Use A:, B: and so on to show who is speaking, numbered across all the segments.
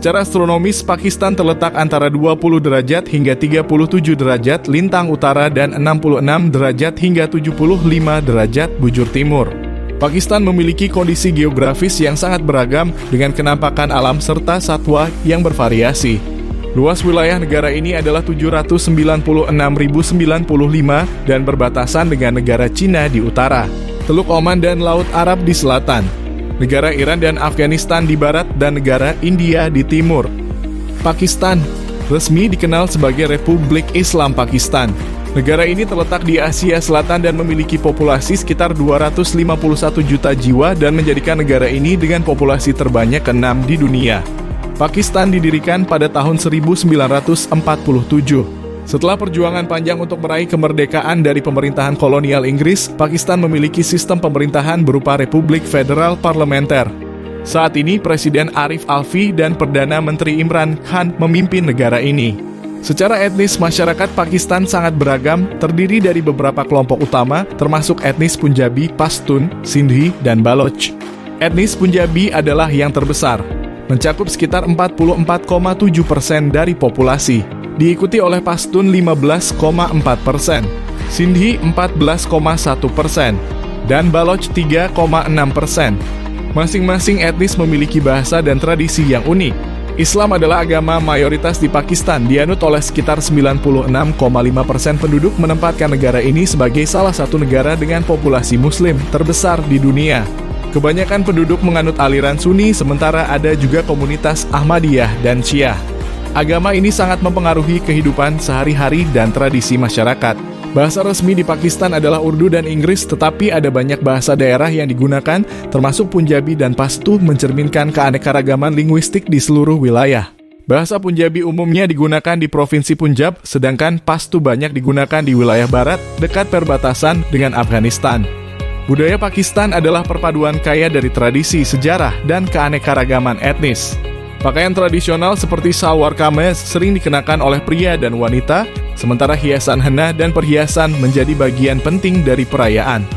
A: Secara astronomis, Pakistan terletak antara 20 derajat hingga 37 derajat lintang utara dan 66 derajat hingga 75 derajat bujur timur. Pakistan memiliki kondisi geografis yang sangat beragam dengan kenampakan alam serta satwa yang bervariasi. Luas wilayah negara ini adalah 796.095 dan berbatasan dengan negara Cina di utara, Teluk Oman dan Laut Arab di selatan, negara Iran dan Afghanistan di barat, dan negara India di timur. Pakistan resmi dikenal sebagai Republik Islam Pakistan. Negara ini terletak di Asia Selatan dan memiliki populasi sekitar 251 juta jiwa dan menjadikan negara ini dengan populasi terbanyak ke-6 di dunia. Pakistan didirikan pada tahun 1947. Setelah perjuangan panjang untuk meraih kemerdekaan dari pemerintahan kolonial Inggris, Pakistan memiliki sistem pemerintahan berupa Republik Federal Parlementer. Saat ini, Presiden Arif Alvi dan Perdana Menteri Imran Khan memimpin negara ini. Secara etnis, masyarakat Pakistan sangat beragam, terdiri dari beberapa kelompok utama, termasuk etnis Punjabi, Pashtun, Sindhi, dan Baloch. Etnis Punjabi adalah yang terbesar, mencakup sekitar 44,7% dari populasi, diikuti oleh Pashtun 15,4%, Sindhi 14,1%, dan Baloch 3,6%. Masing-masing etnis memiliki bahasa dan tradisi yang unik. Islam adalah agama mayoritas di Pakistan, dianut oleh sekitar 96,5% penduduk, menempatkan negara ini sebagai salah satu negara dengan populasi muslim terbesar di dunia. Kebanyakan penduduk menganut aliran Sunni, sementara ada juga komunitas Ahmadiyah dan Syiah. Agama ini sangat mempengaruhi kehidupan sehari-hari dan tradisi masyarakat. Bahasa resmi di Pakistan adalah Urdu dan Inggris, tetapi ada banyak bahasa daerah yang digunakan, termasuk Punjabi dan Pashto, mencerminkan keanekaragaman linguistik di seluruh wilayah. Bahasa Punjabi umumnya digunakan di Provinsi Punjab, sedangkan Pashto banyak digunakan di wilayah barat, dekat perbatasan dengan Afghanistan. Budaya Pakistan adalah perpaduan kaya dari tradisi, sejarah, dan keanekaragaman etnis. Pakaian tradisional seperti salwar kameez sering dikenakan oleh pria dan wanita, sementara hiasan henna dan perhiasan menjadi bagian penting dari perayaan.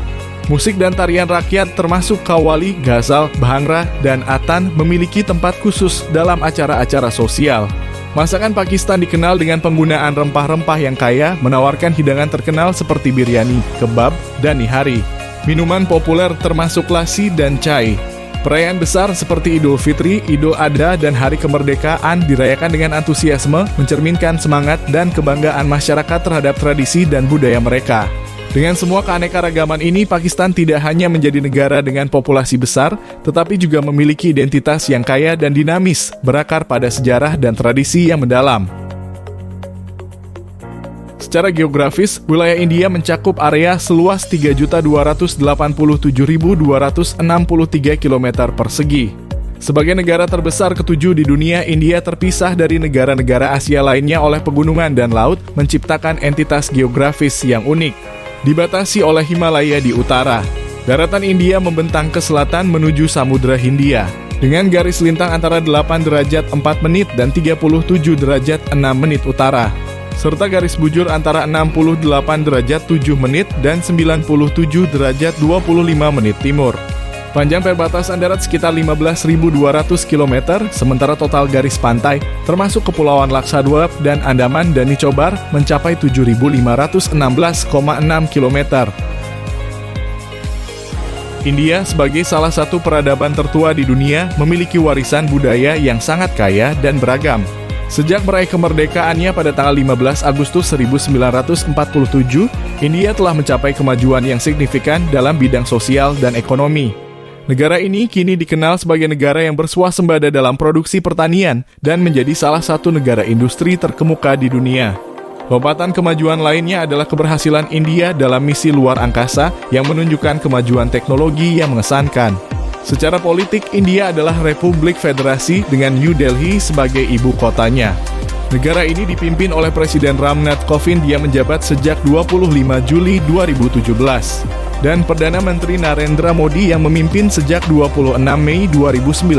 A: Musik dan tarian rakyat termasuk kawali, ghazal, bhangra, dan atan memiliki tempat khusus dalam acara-acara sosial. Masakan Pakistan dikenal dengan penggunaan rempah-rempah yang kaya, menawarkan hidangan terkenal seperti biryani, kebab, dan nihari. Minuman populer termasuk lassi dan chai. Perayaan besar seperti Idul Fitri, Idul Adha, dan Hari Kemerdekaan dirayakan dengan antusiasme, mencerminkan semangat dan kebanggaan masyarakat terhadap tradisi dan budaya mereka. Dengan semua keanekaragaman ini, Pakistan tidak hanya menjadi negara dengan populasi besar, tetapi juga memiliki identitas yang kaya dan dinamis, berakar pada sejarah dan tradisi yang mendalam. Secara geografis, wilayah India mencakup area seluas 3.287.263 km persegi. Sebagai negara terbesar ke-7 di dunia, India terpisah dari negara-negara Asia lainnya oleh pegunungan dan laut, menciptakan entitas geografis yang unik. Dibatasi oleh Himalaya di utara, daratan India membentang ke selatan menuju Samudra Hindia, dengan garis lintang antara 8 derajat 4 menit dan 37 derajat 6 menit utara, serta garis bujur antara 68 derajat 7 menit dan 97 derajat 25 menit timur. Panjang perbatasan darat sekitar 15.200 km, sementara total garis pantai, termasuk Kepulauan Lakshadweep dan Andaman dan Nicobar, mencapai 7.516,6 km. India sebagai salah satu peradaban tertua di dunia memiliki warisan budaya yang sangat kaya dan beragam. Sejak meraih kemerdekaannya pada tanggal 15 Agustus 1947, India telah mencapai kemajuan yang signifikan dalam bidang sosial dan ekonomi. Negara ini kini dikenal sebagai negara yang bersuasembada dalam produksi pertanian dan menjadi salah satu negara industri terkemuka di dunia. Lompatan kemajuan lainnya adalah keberhasilan India dalam misi luar angkasa yang menunjukkan kemajuan teknologi yang mengesankan. Secara politik, India adalah Republik Federasi dengan New Delhi sebagai ibu kotanya. Negara ini dipimpin oleh Presiden Ramnath Kovind yang menjabat sejak 25 Juli 2017. Dan Perdana Menteri Narendra Modi yang memimpin sejak 26 Mei 2019.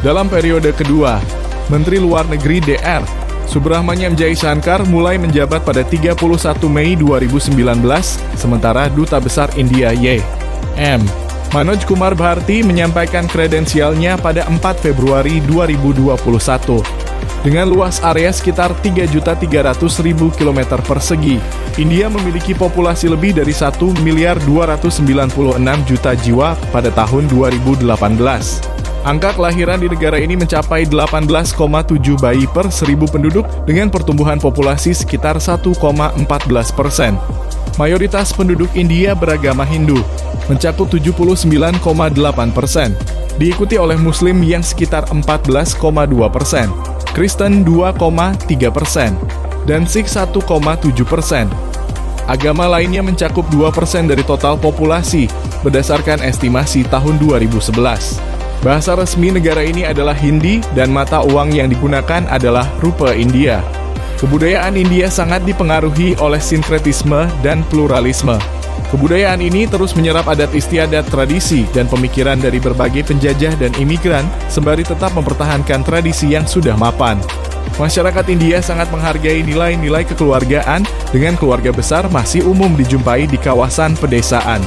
A: Dalam periode kedua, Menteri Luar Negeri DR, Subrahmanyam Jaishankar mulai menjabat pada 31 Mei 2019, sementara Duta Besar India Y.M. Manoj Kumar Bharti menyampaikan kredensialnya pada 4 Februari 2021. Dengan luas area sekitar 3.300.000 km persegi, India memiliki populasi lebih dari 1.296 juta jiwa pada tahun 2018. Angka kelahiran di negara ini mencapai 18,7 bayi per 1.000 penduduk dengan pertumbuhan populasi sekitar 1,14%. Mayoritas penduduk India beragama Hindu, mencakup 79,8%, diikuti oleh Muslim yang sekitar 14,2%, Kristen 2,3%, dan Sikh 1,7%. Agama lainnya mencakup 2% dari total populasi, berdasarkan estimasi tahun 2011. Bahasa resmi negara ini adalah Hindi dan mata uang yang digunakan adalah rupiah India. Kebudayaan India sangat dipengaruhi oleh sinkretisme dan pluralisme. Kebudayaan ini terus menyerap adat istiadat, tradisi, dan pemikiran dari berbagai penjajah dan imigran, sembari tetap mempertahankan tradisi yang sudah mapan. Masyarakat India sangat menghargai nilai-nilai kekeluargaan, dengan keluarga besar masih umum dijumpai di kawasan pedesaan.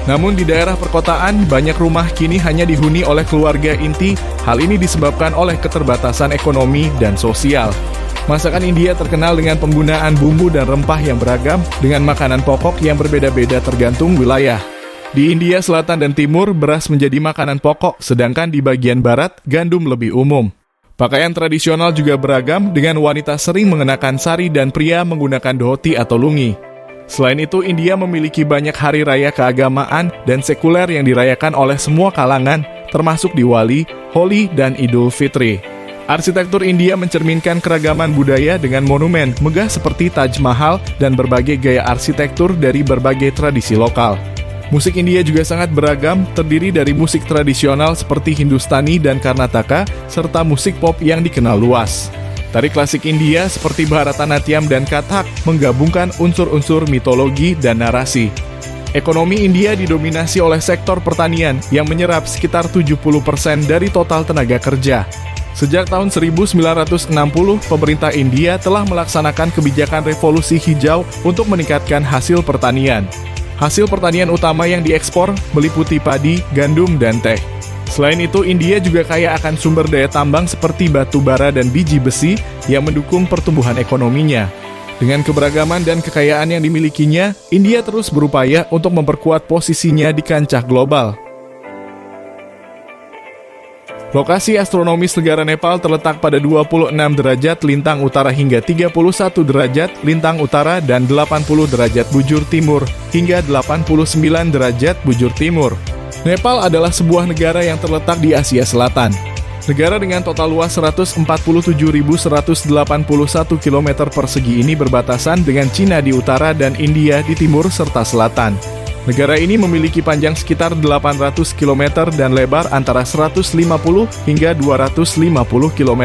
A: Namun di daerah perkotaan, banyak rumah kini hanya dihuni oleh keluarga inti. Hal ini disebabkan oleh keterbatasan ekonomi dan sosial. Masakan India terkenal dengan penggunaan bumbu dan rempah yang beragam, dengan makanan pokok yang berbeda-beda tergantung wilayah. Di India Selatan dan Timur, beras menjadi makanan pokok, sedangkan di bagian barat, gandum lebih umum. Pakaian tradisional juga beragam, dengan wanita sering mengenakan sari dan pria menggunakan dhoti atau lungi. Selain itu, India memiliki banyak hari raya keagamaan dan sekuler yang dirayakan oleh semua kalangan, termasuk Diwali, Holi, dan Idul Fitri. Arsitektur India mencerminkan keragaman budaya dengan monumen megah seperti Taj Mahal dan berbagai gaya arsitektur dari berbagai tradisi lokal. Musik India juga sangat beragam, terdiri dari musik tradisional seperti Hindustani dan Karnataka, serta musik pop yang dikenal luas. Tari klasik India seperti Bharatanatyam dan Kathak menggabungkan unsur-unsur mitologi dan narasi. Ekonomi India didominasi oleh sektor pertanian yang menyerap sekitar 70% dari total tenaga kerja. Sejak tahun 1960, pemerintah India telah melaksanakan kebijakan revolusi hijau untuk meningkatkan hasil pertanian. Hasil pertanian utama yang diekspor meliputi padi, gandum, dan teh. Selain itu, India juga kaya akan sumber daya tambang seperti batu bara dan biji besi yang mendukung pertumbuhan ekonominya. Dengan keberagaman dan kekayaan yang dimilikinya, India terus berupaya untuk memperkuat posisinya di kancah global. Lokasi astronomis negara Nepal terletak pada 26 derajat lintang utara hingga 31 derajat lintang utara dan 80 derajat bujur timur hingga 89 derajat bujur timur. Nepal adalah sebuah negara yang terletak di Asia Selatan. Negara dengan total luas 147.181 km persegi ini berbatasan dengan Cina di utara dan India di timur serta selatan. Negara ini memiliki panjang sekitar 800 km dan lebar antara 150 hingga 250 km.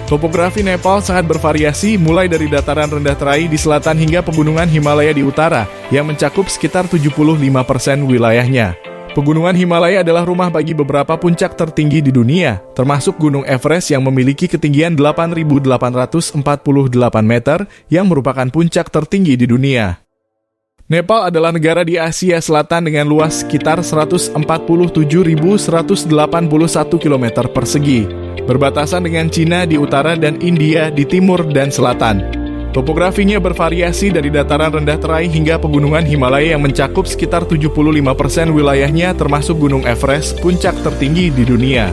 A: Topografi Nepal sangat bervariasi, mulai dari dataran rendah terai di selatan hingga pegunungan Himalaya di utara, yang mencakup sekitar 75% wilayahnya. Pegunungan Himalaya adalah rumah bagi beberapa puncak tertinggi di dunia, termasuk Gunung Everest yang memiliki ketinggian 8.848 meter, yang merupakan puncak tertinggi di dunia. Nepal adalah negara di Asia Selatan dengan luas sekitar 147.181 km persegi, berbatasan dengan Cina di utara dan India di timur dan selatan. Topografinya bervariasi dari dataran rendah terai hingga pegunungan Himalaya yang mencakup sekitar 75% wilayahnya, termasuk Gunung Everest, puncak tertinggi di dunia.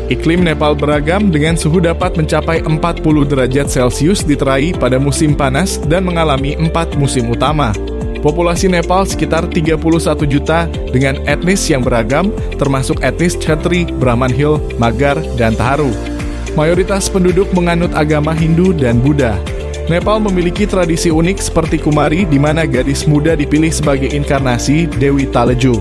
A: Iklim Nepal beragam dengan suhu dapat mencapai 40 derajat Celcius di terai pada musim panas dan mengalami 4 musim utama. Populasi Nepal sekitar 31 juta dengan etnis yang beragam, termasuk etnis Kshatri, Brahmanhil, Magar, dan Tharu. Mayoritas penduduk menganut agama Hindu dan Buddha. Nepal memiliki tradisi unik seperti Kumari, di mana gadis muda dipilih sebagai inkarnasi Dewi Taleju.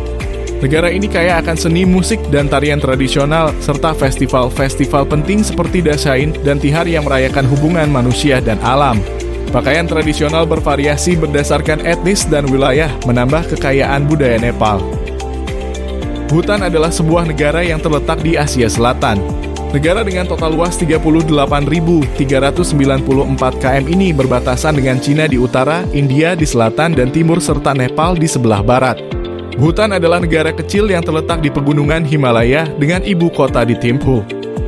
A: Negara ini kaya akan seni musik dan tarian tradisional, serta festival-festival penting seperti Dasain dan Tihar yang merayakan hubungan manusia dan alam. Pakaian tradisional bervariasi berdasarkan etnis dan wilayah, menambah kekayaan budaya Nepal. Bhutan adalah sebuah negara yang terletak di Asia Selatan. Negara dengan total luas 38.394 km ini berbatasan dengan Cina di utara, India di selatan, dan timur, serta Nepal di sebelah barat. Bhutan adalah negara kecil yang terletak di pegunungan Himalaya dengan ibu kota di Thimphu.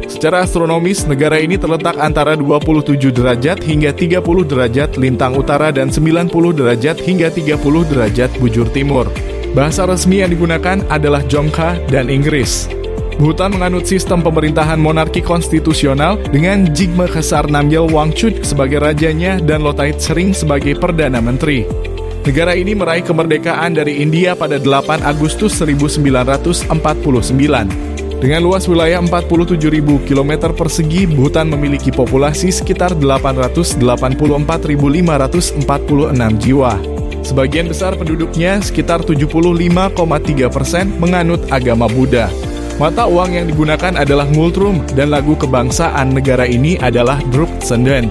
A: Secara astronomis, negara ini terletak antara 27 derajat hingga 30 derajat lintang utara dan 90 derajat hingga 30 derajat bujur timur. Bahasa resmi yang digunakan adalah Jongkha dan Inggris. Bhutan menganut sistem pemerintahan monarki konstitusional dengan Jigme Khesar Namgyel Wangchuk sebagai rajanya dan Lotait Sering sebagai Perdana Menteri. Negara ini meraih kemerdekaan dari India pada 8 Agustus 1949. Dengan luas wilayah 47.000 km persegi, Bhutan memiliki populasi sekitar 884.546 jiwa. Sebagian besar penduduknya, sekitar 75,3%, menganut agama Buddha. Mata uang yang digunakan adalah ngultrum dan lagu kebangsaan negara ini adalah Druk Senden.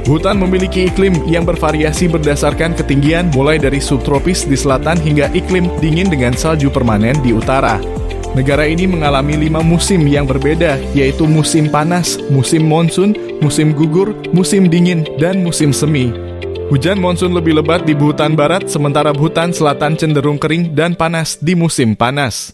A: Bhutan memiliki iklim yang bervariasi berdasarkan ketinggian mulai dari subtropis di selatan hingga iklim dingin dengan salju permanen di utara. Negara ini mengalami 5 musim yang berbeda, yaitu musim panas, musim monsun, musim gugur, musim dingin, dan musim semi. Hujan monsun lebih lebat di Bhutan Barat, sementara Bhutan Selatan cenderung kering dan panas di musim panas.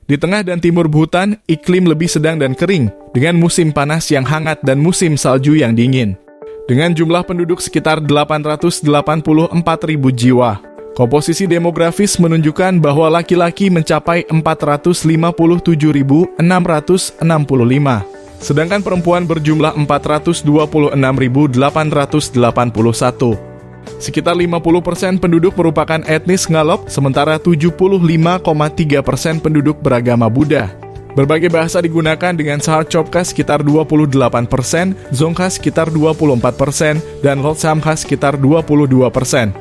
A: Di tengah dan timur Bhutan, iklim lebih sedang dan kering, dengan musim panas yang hangat dan musim salju yang dingin. Dengan jumlah penduduk sekitar 884.000 jiwa. Komposisi demografis menunjukkan bahwa laki-laki mencapai 457.665, sedangkan perempuan berjumlah 426.881. Sekitar 50% penduduk merupakan etnis Ngalop, sementara 75,3% penduduk beragama Buddha. Berbagai bahasa digunakan dengan Saharchopka sekitar 28%, Dzongkha sekitar 24%, dan Lhotshamkha sekitar 22%.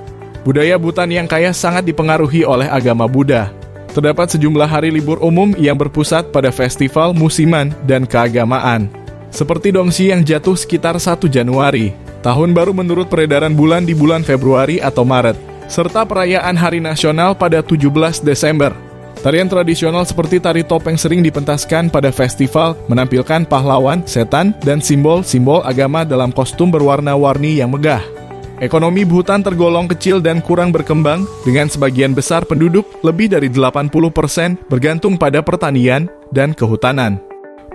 A: Budaya Bhutan yang kaya sangat dipengaruhi oleh agama Buddha. Terdapat sejumlah hari libur umum yang berpusat pada festival, musiman, dan keagamaan. Seperti Dongsi yang jatuh sekitar 1 Januari, Tahun Baru menurut peredaran bulan di bulan Februari atau Maret, serta perayaan Hari Nasional pada 17 Desember. Tarian tradisional seperti tari topeng sering dipentaskan pada festival, menampilkan pahlawan, setan, dan simbol-simbol agama dalam kostum berwarna-warni yang megah. Ekonomi Bhutan tergolong kecil dan kurang berkembang, dengan sebagian besar penduduk, lebih dari 80%, bergantung pada pertanian dan kehutanan.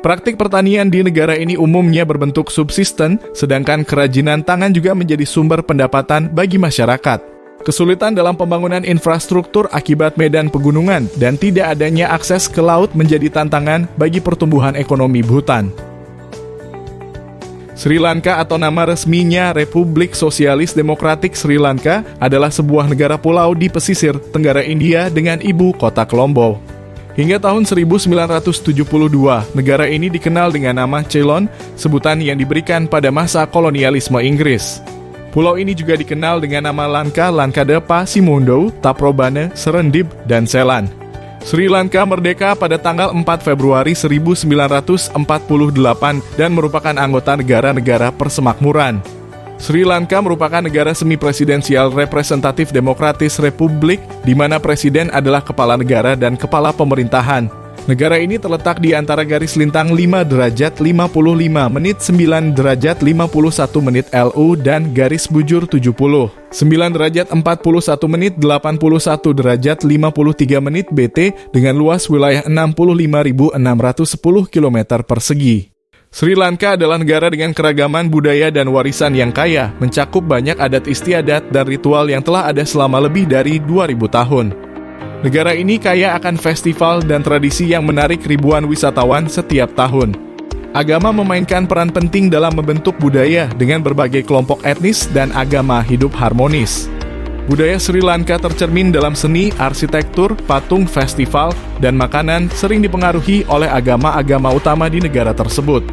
A: Praktik pertanian di negara ini umumnya berbentuk subsisten, sedangkan kerajinan tangan juga menjadi sumber pendapatan bagi masyarakat. Kesulitan dalam pembangunan infrastruktur akibat medan pegunungan dan tidak adanya akses ke laut menjadi tantangan bagi pertumbuhan ekonomi Bhutan. Sri Lanka atau nama resminya Republik Sosialis Demokratik Sri Lanka adalah sebuah negara pulau di pesisir Tenggara India dengan ibu kota Colombo. Hingga tahun 1972, negara ini dikenal dengan nama Ceylon, sebutan yang diberikan pada masa kolonialisme Inggris. Pulau ini juga dikenal dengan nama Lanka, Lankadepa, Simondo, Taprobana, Serendip, dan Ceylon. Sri Lanka merdeka pada tanggal 4 Februari 1948 dan merupakan anggota negara-negara persemakmuran. Sri Lanka merupakan negara semi-presidensial representatif demokratis republik, di mana presiden adalah kepala negara dan kepala pemerintahan. Negara ini terletak di antara garis lintang 5 derajat 55 menit 9 derajat 51 menit LU dan garis bujur 70, 9 derajat 41 menit 81 derajat 53 menit BT dengan luas wilayah 65.610 km persegi. Sri Lanka adalah negara dengan keragaman budaya dan warisan yang kaya, mencakup banyak adat istiadat dan ritual yang telah ada selama lebih dari 2000 tahun. Negara ini kaya akan festival dan tradisi yang menarik ribuan wisatawan setiap tahun. Agama memainkan peran penting dalam membentuk budaya dengan berbagai kelompok etnis dan agama hidup harmonis. Budaya Sri Lanka tercermin dalam seni, arsitektur, patung, festival, dan makanan sering dipengaruhi oleh agama-agama utama di negara tersebut.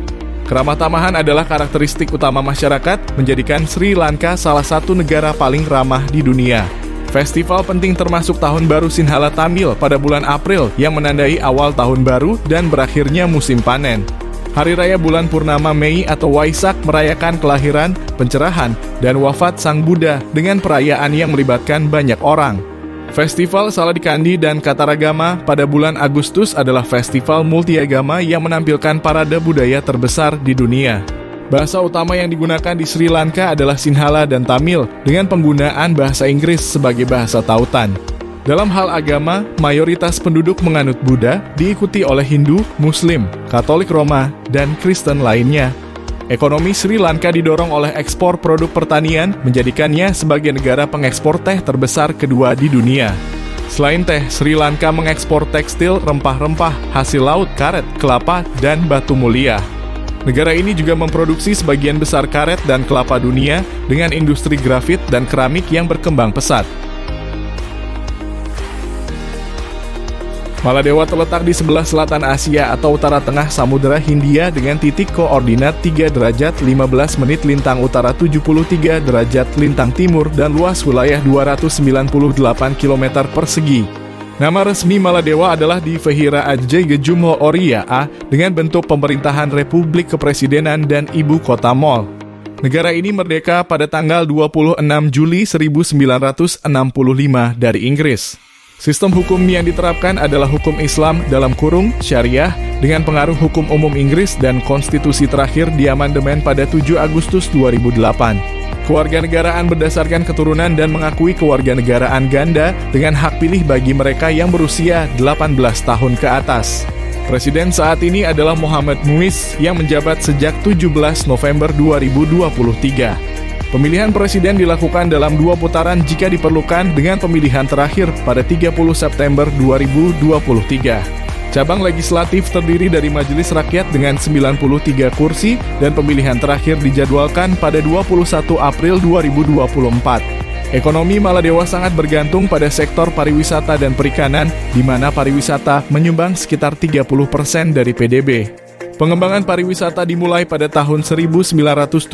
A: Keramah tamahan adalah karakteristik utama masyarakat, menjadikan Sri Lanka salah satu negara paling ramah di dunia. Festival penting termasuk Tahun Baru Sinhala Tamil pada bulan April yang menandai awal tahun baru dan berakhirnya musim panen. Hari Raya Bulan Purnama Mei atau Waisak merayakan kelahiran, pencerahan, dan wafat Sang Buddha dengan perayaan yang melibatkan banyak orang. Festival Saladikandi dan Kataragama pada bulan Agustus adalah festival multiagama yang menampilkan parade budaya terbesar di dunia. Bahasa utama yang digunakan di Sri Lanka adalah Sinhala dan Tamil dengan penggunaan bahasa Inggris sebagai bahasa tautan. Dalam hal agama, mayoritas penduduk menganut Buddha, diikuti oleh Hindu, Muslim, Katolik Roma, dan Kristen lainnya. Ekonomi Sri Lanka didorong oleh ekspor produk pertanian, menjadikannya sebagai negara pengekspor teh terbesar kedua di dunia. Selain teh, Sri Lanka mengekspor tekstil, rempah-rempah, hasil laut, karet, kelapa, dan batu mulia. Negara ini juga memproduksi sebagian besar karet dan kelapa dunia dengan industri grafit dan keramik yang berkembang pesat. Maladewa terletak di sebelah selatan Asia atau utara tengah Samudra Hindia dengan titik koordinat 3 derajat 15 menit lintang utara 73 derajat lintang timur dan luas wilayah 298 km persegi. Nama resmi Maladewa adalah Divehira Ajje Gejumho Oria A dengan bentuk pemerintahan Republik Kepresidenan dan ibu kota Mol. Negara ini merdeka pada tanggal 26 Juli 1965 dari Inggris. Sistem hukum yang diterapkan adalah hukum Islam dalam kurung syariah dengan pengaruh hukum umum Inggris dan konstitusi terakhir diamandemen pada 7 Agustus 2008. Kewarganegaraan berdasarkan keturunan dan mengakui kewarganegaraan ganda dengan hak pilih bagi mereka yang berusia 18 tahun ke atas. Presiden saat ini adalah Mohamed Muiz yang menjabat sejak 17 November 2023. Pemilihan presiden dilakukan dalam 2 putaran jika diperlukan dengan pemilihan terakhir pada 30 September 2023. Cabang legislatif terdiri dari Majelis Rakyat dengan 93 kursi dan pemilihan terakhir dijadwalkan pada 21 April 2024. Ekonomi Maladewa sangat bergantung pada sektor pariwisata dan perikanan, di mana pariwisata menyumbang sekitar 30% dari PDB. Pengembangan pariwisata dimulai pada tahun 1972,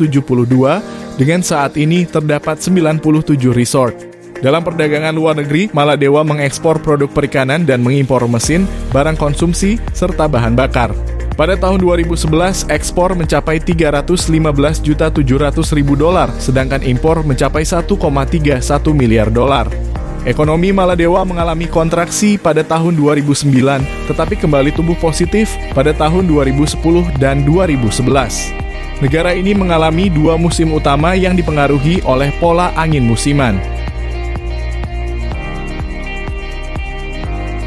A: dengan saat ini terdapat 97 resort. Dalam perdagangan luar negeri, Maladewa mengekspor produk perikanan dan mengimpor mesin, barang konsumsi, serta bahan bakar. Pada tahun 2011, ekspor mencapai 315.700.000 dolar, sedangkan impor mencapai 1,31 miliar dolar. Ekonomi Maladewa mengalami kontraksi pada tahun 2009, tetapi kembali tumbuh positif pada tahun 2010 dan 2011. Negara ini mengalami 2 musim utama yang dipengaruhi oleh pola angin musiman.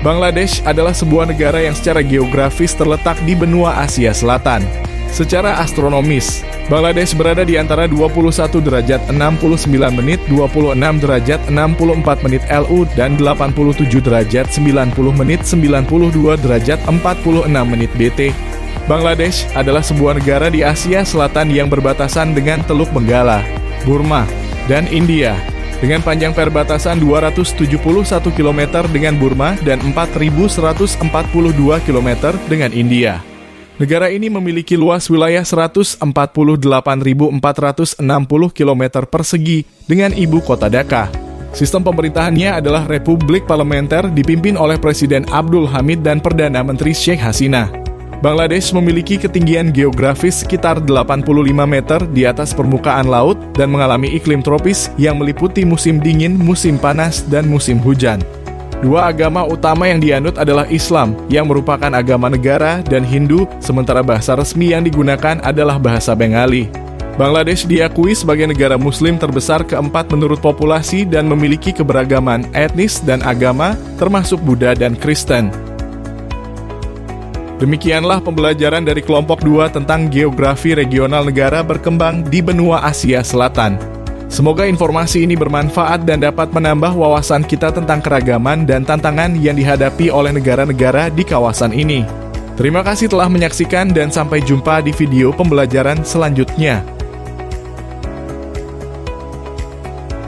A: Bangladesh adalah sebuah negara yang secara geografis terletak di benua Asia Selatan. Secara astronomis, Bangladesh berada di antara 21 derajat 69 menit 26 derajat 64 menit LU dan 87 derajat 90 menit 92 derajat 46 menit BT. Bangladesh adalah sebuah negara di Asia Selatan yang berbatasan dengan Teluk Benggala, Burma, dan India, dengan panjang perbatasan 271 km dengan Burma dan 4.142 km dengan India. Negara ini memiliki luas wilayah 148.460 km persegi dengan ibu kota Dhaka. Sistem pemerintahannya adalah Republik Parlementer dipimpin oleh Presiden Abdul Hamid dan Perdana Menteri Sheikh Hasina. Bangladesh memiliki ketinggian geografis sekitar 85 meter di atas permukaan laut dan mengalami iklim tropis yang meliputi musim dingin, musim panas, dan musim hujan. 2 agama utama yang dianut adalah Islam, yang merupakan agama negara, dan Hindu, sementara bahasa resmi yang digunakan adalah bahasa Bengali. Bangladesh diakui sebagai negara Muslim terbesar keempat menurut populasi dan memiliki keberagaman etnis dan agama, termasuk Buddha dan Kristen. Demikianlah pembelajaran dari kelompok 2 tentang geografi regional negara berkembang di benua Asia Selatan. Semoga informasi ini bermanfaat dan dapat menambah wawasan kita tentang keragaman dan tantangan yang dihadapi oleh negara-negara di kawasan ini. Terima kasih telah menyaksikan dan sampai jumpa di video pembelajaran selanjutnya.